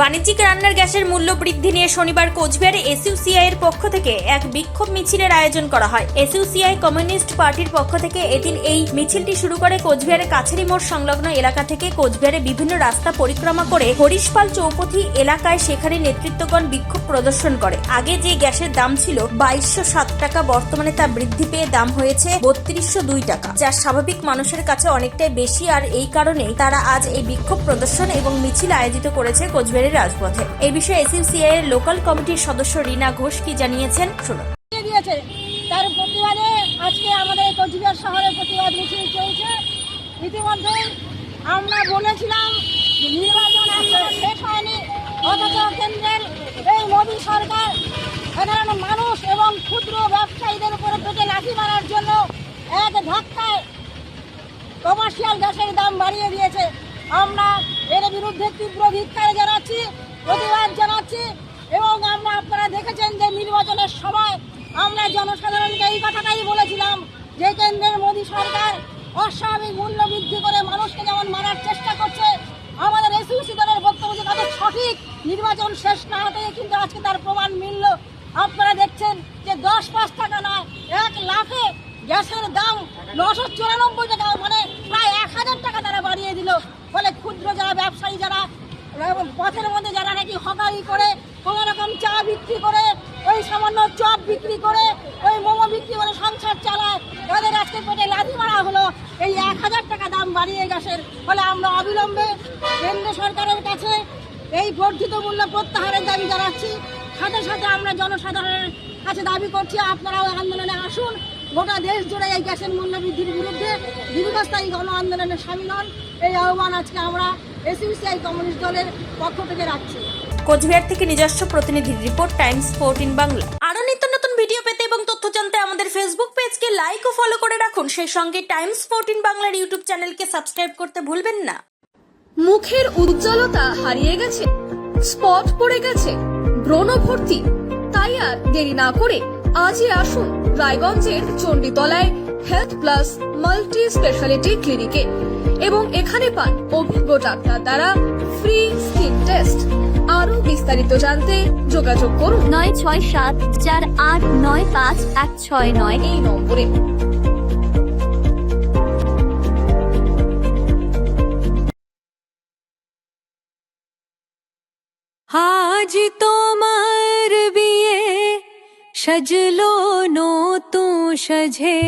বাণিজ্যিক রান্নার গ্যাসের মূল্য বৃদ্ধি নিয়ে শনিবার কোচবিহারে এসইউসিআই এর পক্ষ থেকে এক বিক্ষোভ মিছিলের আয়োজন করা হয়। এসইউসিআই কমিউনিস্ট পার্টির পক্ষ থেকে এদিন এই মিছিলটি শুরু করে কোচবিহারের কাছারি মোড় সংলগ্ন এলাকা থেকে কোচবিহারে বিভিন্ন রাস্তা পরিক্রমা করে হরিশপাল চৌপথি এলাকায় সেখানে নেতৃত্বগণ বিক্ষোভ প্রদর্শন করে। আগে যে গ্যাসের দাম ছিল 2207 টাকা, বর্তমানে তা বৃদ্ধি পেয়ে দাম হয়েছে 3202 টাকা, যা স্বাভাবিক মানুষের কাছে অনেকটাই বেশি। আর এই কারণেই তারা আজ এই বিক্ষোভ প্রদর্শন এবং মিছিল আয়োজিত করেছে কোচবিহারের রাজপথে। এই বিষয়ে এসইউসিআই এর লোকাল কমিটির সদস্য রিনা ঘোষ কি জানিয়েছেন শুনুন। তার প্রতিবাদে আজকে আমাদের কোচবিহার শহরে প্রতিবাদ মিছিল চলছে। ইতিমধ্যে আমরা বলেছিলাম নির্বাচন এখনো শেষ হয়নি, অথচ কেন্দ্রের এই মোদী সরকার সাধারণ মানুষ এবং ক্ষুদ্র ব্যবসায়ীদের উপরে পেটে লাথি মারার জন্য এক ধাক্কায় কমার্শিয়াল গ্যাসের দাম বাড়িয়ে দিয়েছে। আমরা এর বিরুদ্ধে তীব্র ধিক্কার জানাচ্ছি, প্রতিবাদ জানাচ্ছি। এবং আমরা আপনারা দেখেছেন যে নির্বাচনের সময় আমরা জনসাধারণকে এই কথাটাই বলেছিলাম যে কেন্দ্রের মোদী সরকার অস্বাভাবিক মূল্য বৃদ্ধি করে মানুষকে যেমন মারার চেষ্টা করছে, আমাদের এসইউসি দলের বক্তব্য যে কত সঠিক, নির্বাচন শেষ না হতে কিন্তু আজকে তার প্রমাণ মিলল। আপনারা দেখছেন যে 10-5 টাকা নয়, 1 লাখে গ্যাসের দাম 994 টাকা, মানে প্রায় 1000 টাকা তারা বাড়িয়ে দিল। ফলে ক্ষুদ্র যারা ব্যবসায়ী, যারা পথের মধ্যে যারা নাকি হকারি করে, কোনো রকম চা বিক্রি করে, ওই সামান্য চপ বিক্রি করে, ওই মোমো বিক্রি করে সংসার চালায়, তাদের আজকে পেটে লাথি মারা হলো এই 1000 টাকা দাম বাড়িয়ে গ্যাসের। ফলে আমরা অবিলম্বে কেন্দ্র সরকারের কাছে এই বর্ধিত মূল্য প্রত্যাহারের দাবি জানাচ্ছি। সাথে সাথে আমরা জনসাধারণের কাছে দাবি করছি, আপনারাও আন্দোলনে আসুন। গোটা দেশ জুড়ে এই গ্যাসের মূল্য বৃদ্ধির বিরুদ্ধে দীর্ঘস্থায়ী গণ আন্দোলনে সামিল হন। এই আহ্বান আজকে আমরা এসইউসিআই কমিউনিস্ট দলের পক্ষ থেকে রাখছি। কোচবিহার থেকে নিজস্ব প্রতিনিধির রিপোর্ট, টাইমস 14 বাংলা। আরো নিত্য নতুন ভিডিও পেতে এবং তথ্য জানতে আমাদের ফেসবুক পেজকে লাইক ও ফলো করে রাখুন। সেই সঙ্গে টাইমস 14 বাংলার ইউটিউব চ্যানেলকে সাবস্ক্রাইব করতে ভুলবেন না। মুখের উজ্জ্বলতা হারিয়ে গেছে, স্পট পড়ে গেছে, ব্রণ ভর্তি, তাই আর দেরি না করে আজই আসুন রায়গঞ্জের চণ্ডীতলায় হেলথ প্লাস মাল্টি স্পেশালিটি ক্লিনিকে এবং এখানে পান অভিজ্ঞ ডাক্তার দ্বারা ফ্রি স্কিন টেস্ট। আরো বিস্তারিত জানতে যোগাযোগ করুন 9674895169 এই নম্বরে। আজ তোমার বিয়ে সাজলো নতুন সাজে।